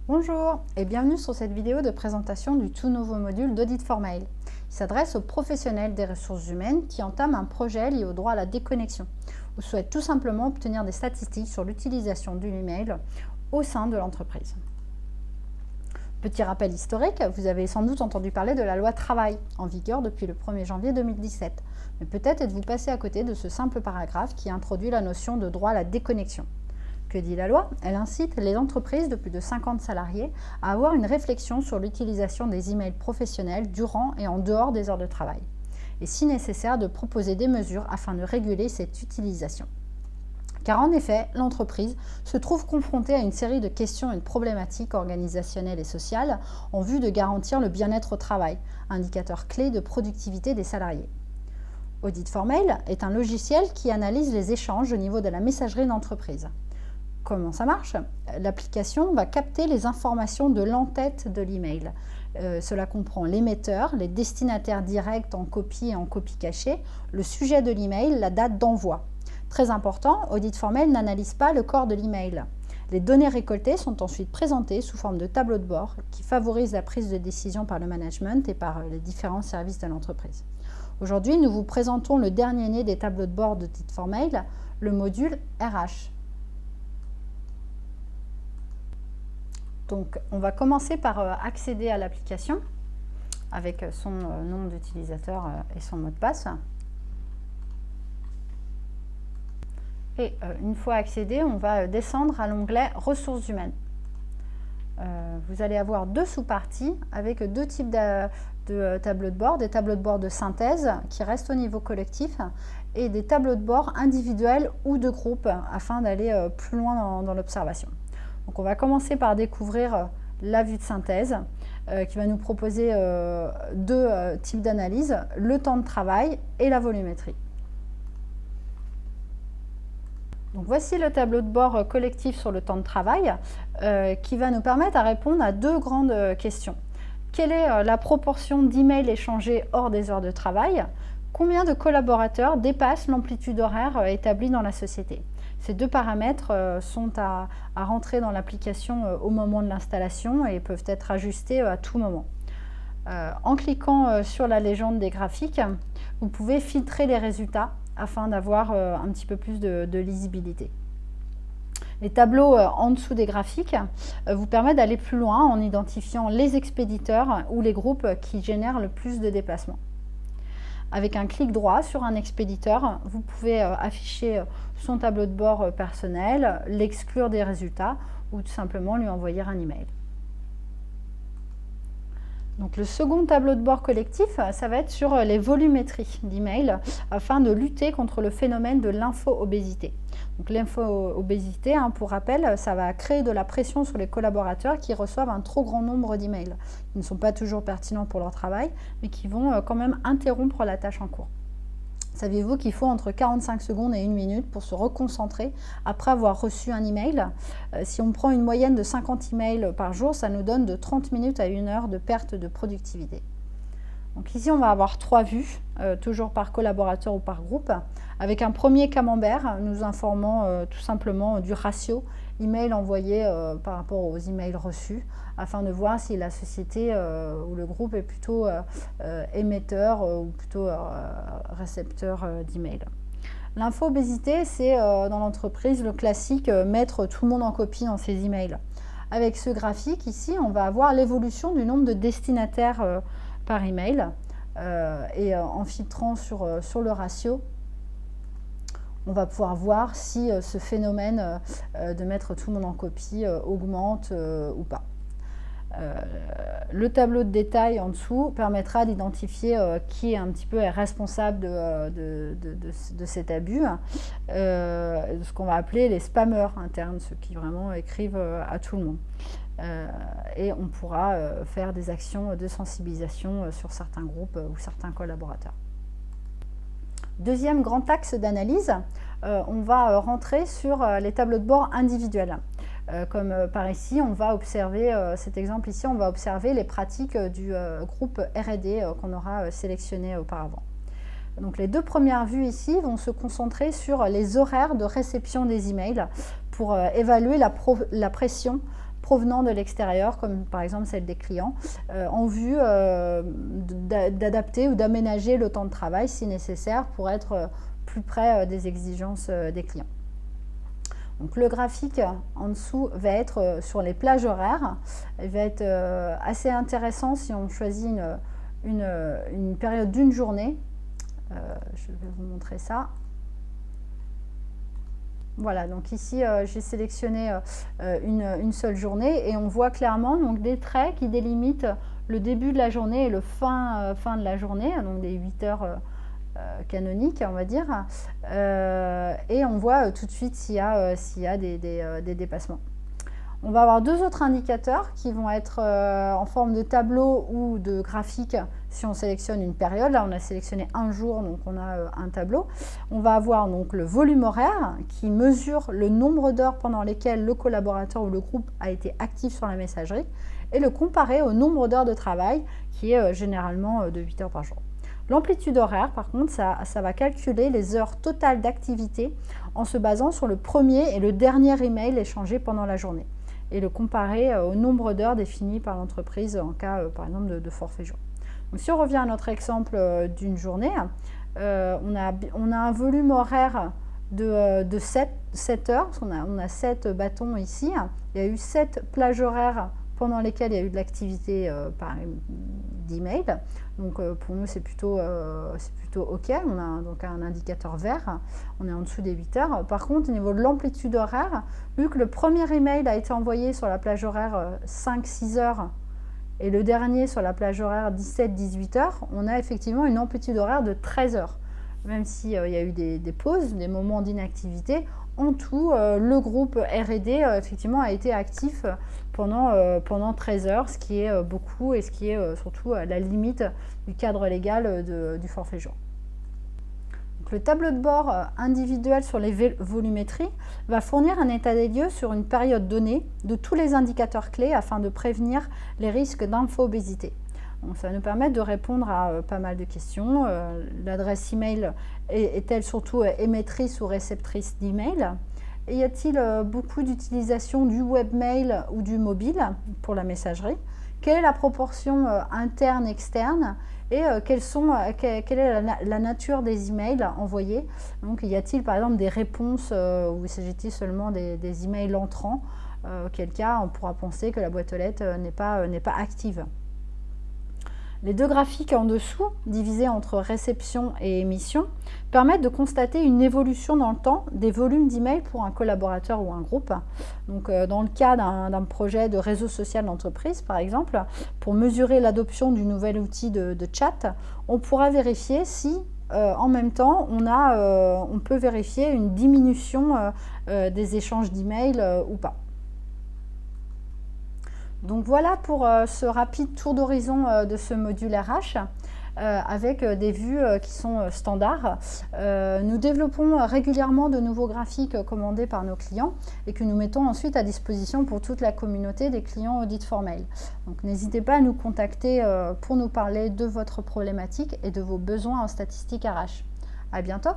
Bonjour et bienvenue sur cette vidéo de présentation du tout nouveau module d'Audit for Mail. Il s'adresse aux professionnels des ressources humaines qui entament un projet lié au droit à la déconnexion ou souhaitent tout simplement obtenir des statistiques sur l'utilisation de l'email au sein de l'entreprise. Petit rappel historique, vous avez sans doute entendu parler de la loi Travail, en vigueur depuis le 1er janvier 2017. Mais peut-être êtes-vous passé à côté de ce simple paragraphe qui introduit la notion de droit à la déconnexion. Que dit la loi? Elle incite les entreprises de plus de 50 salariés à avoir une réflexion sur l'utilisation des emails professionnels durant et en dehors des heures de travail, et si nécessaire de proposer des mesures afin de réguler cette utilisation. Car en effet, l'entreprise se trouve confrontée à une série de questions et de problématiques organisationnelles et sociales en vue de garantir le bien-être au travail, indicateur clé de productivité des salariés. Audit for Mail est un logiciel qui analyse les échanges au niveau de la messagerie d'entreprise. Comment ça marche? L'application va capter les informations de l'entête de l'email. Cela comprend l'émetteur, les destinataires directs en copie et en copie cachée, le sujet de l'email, la date d'envoi. Très important, Audit for Mail n'analyse pas le corps de l'email. Les données récoltées sont ensuite présentées sous forme de tableau de bord qui favorise la prise de décision par le management et par les différents services de l'entreprise. Aujourd'hui, nous vous présentons le dernier né des tableaux de bord d'Audit for Mail, le module RH. Donc, on va commencer par accéder à l'application avec son nom d'utilisateur et son mot de passe. Et une fois accédé, on va descendre à l'onglet Ressources humaines. Vous allez avoir deux sous-parties avec deux types de tableaux de bord, des tableaux de bord de synthèse qui restent au niveau collectif et des tableaux de bord individuels ou de groupe afin d'aller plus loin dans l'observation. Donc on va commencer par découvrir la vue de synthèse qui va nous proposer deux types d'analyse, le temps de travail et la volumétrie. Donc voici le tableau de bord collectif sur le temps de travail qui va nous permettre de répondre à deux grandes questions. Quelle est la proportion d'emails échangés hors des heures de travail? Combien de collaborateurs dépassent l'amplitude horaire établie dans la société? Ces deux paramètres sont à rentrer dans l'application au moment de l'installation et peuvent être ajustés à tout moment. En cliquant sur la légende des graphiques, vous pouvez filtrer les résultats afin d'avoir un petit peu plus de lisibilité. Les tableaux en dessous des graphiques vous permettent d'aller plus loin en identifiant les expéditeurs ou les groupes qui génèrent le plus de déplacements. Avec un clic droit sur un expéditeur, vous pouvez afficher son tableau de bord personnel, l'exclure des résultats ou tout simplement lui envoyer un email. Donc le second tableau de bord collectif, ça va être sur les volumétries d'email afin de lutter contre le phénomène de l'info-obésité. Donc l'info-obésité, pour rappel, ça va créer de la pression sur les collaborateurs qui reçoivent un trop grand nombre d'emails, qui ne sont pas toujours pertinents pour leur travail, mais qui vont quand même interrompre la tâche en cours. Saviez-vous qu'il faut entre 45 secondes et 1 minute pour se reconcentrer après avoir reçu un email? Si on prend une moyenne de 50 emails par jour, ça nous donne de 30 minutes à 1 heure de perte de productivité. Donc ici, on va avoir trois vues, toujours par collaborateur ou par groupe, avec un premier camembert nous informant tout simplement du ratio email envoyé par rapport aux emails reçus, afin de voir si la société ou le groupe est plutôt émetteur ou plutôt récepteur d'email. L'info-obésité, c'est dans l'entreprise le classique mettre tout le monde en copie dans ses emails. Avec ce graphique ici, on va avoir l'évolution du nombre de destinataires par email et en filtrant sur le ratio, on va pouvoir voir si ce phénomène de mettre tout le monde en copie augmente ou pas. Le tableau de détail en dessous permettra d'identifier qui est un petit peu responsable de cet abus, ce qu'on va appeler les spammers internes, ceux qui vraiment écrivent à tout le monde. Et on pourra faire des actions de sensibilisation sur certains groupes ou certains collaborateurs. Deuxième grand axe d'analyse, on va rentrer sur les tableaux de bord individuels. Comme par ici, on va observer, cet exemple ici, on va observer les pratiques du groupe R&D qu'on aura sélectionné auparavant. Donc les deux premières vues ici vont se concentrer sur les horaires de réception des emails pour évaluer la pression provenant de l'extérieur, comme par exemple celle des clients, en vue d'adapter ou d'aménager le temps de travail si nécessaire pour être plus près des exigences des clients. Donc le graphique en dessous va être sur les plages horaires. Il va être assez intéressant si on choisit une période d'une journée. Je vais vous montrer ça. Voilà, donc ici j'ai sélectionné une seule journée et on voit clairement donc, des traits qui délimitent le début de la journée et le fin de la journée, donc des 8 heures canonique, on va dire, et on voit tout de suite s'il y a des dépassements. On va avoir deux autres indicateurs qui vont être en forme de tableau ou de graphique si on sélectionne une période. Là, on a sélectionné un jour, donc on a un tableau. On va avoir donc le volume horaire qui mesure le nombre d'heures pendant lesquelles le collaborateur ou le groupe a été actif sur la messagerie et le comparer au nombre d'heures de travail qui est généralement de 8 heures par jour. L'amplitude horaire, par contre, ça va calculer les heures totales d'activité en se basant sur le premier et le dernier email échangé pendant la journée et le comparer au nombre d'heures définies par l'entreprise en cas, par exemple, de forfait jour. Donc, si on revient à notre exemple d'une journée, on a un volume horaire de 7 heures, parce qu'on a 7 bâtons ici. Il y a eu 7 plages horaires pendant lesquelles il y a eu de l'activité d'email. Donc pour nous c'est plutôt OK, on a donc un indicateur vert, on est en dessous des 8 heures. Par contre au niveau de l'amplitude horaire, vu que le premier email a été envoyé sur la plage horaire 5-6 heures et le dernier sur la plage horaire 17-18 heures, on a effectivement une amplitude horaire de 13 heures. Même s'il y a eu des pauses, des moments d'inactivité, en tout, le groupe R&D effectivement a été actif pendant 13 heures, ce qui est beaucoup et ce qui est surtout à la limite du cadre légal du forfait jour. Donc, le tableau de bord individuel sur les volumétries va fournir un état des lieux sur une période donnée de tous les indicateurs clés afin de prévenir les risques d'info-obésité. Donc, ça va nous permettre de répondre à pas mal de questions. L'adresse email est-elle surtout émettrice ou réceptrice d'email? Y a-t-il beaucoup d'utilisation du webmail ou du mobile pour la messagerie? Quelle est la proportion interne-externe? Et quelle est la nature des emails envoyés? Donc, y a-t-il par exemple des réponses ou s'agit-il seulement des emails entrants? Auquel cas, on pourra penser que la boîte aux lettres n'est pas active. Les deux graphiques en dessous, divisés entre réception et émission, permettent de constater une évolution dans le temps des volumes d'emails pour un collaborateur ou un groupe. Donc, dans le cas d'un projet de réseau social d'entreprise, par exemple, pour mesurer l'adoption du nouvel outil de chat, on pourra vérifier si, en même temps, on peut vérifier une diminution des échanges d'emails ou pas. Donc voilà pour ce rapide tour d'horizon de ce module RH avec des vues qui sont standards. Nous développons régulièrement de nouveaux graphiques commandés par nos clients et que nous mettons ensuite à disposition pour toute la communauté des clients Audit for Mail. Donc n'hésitez pas à nous contacter pour nous parler de votre problématique et de vos besoins en statistiques RH. À bientôt!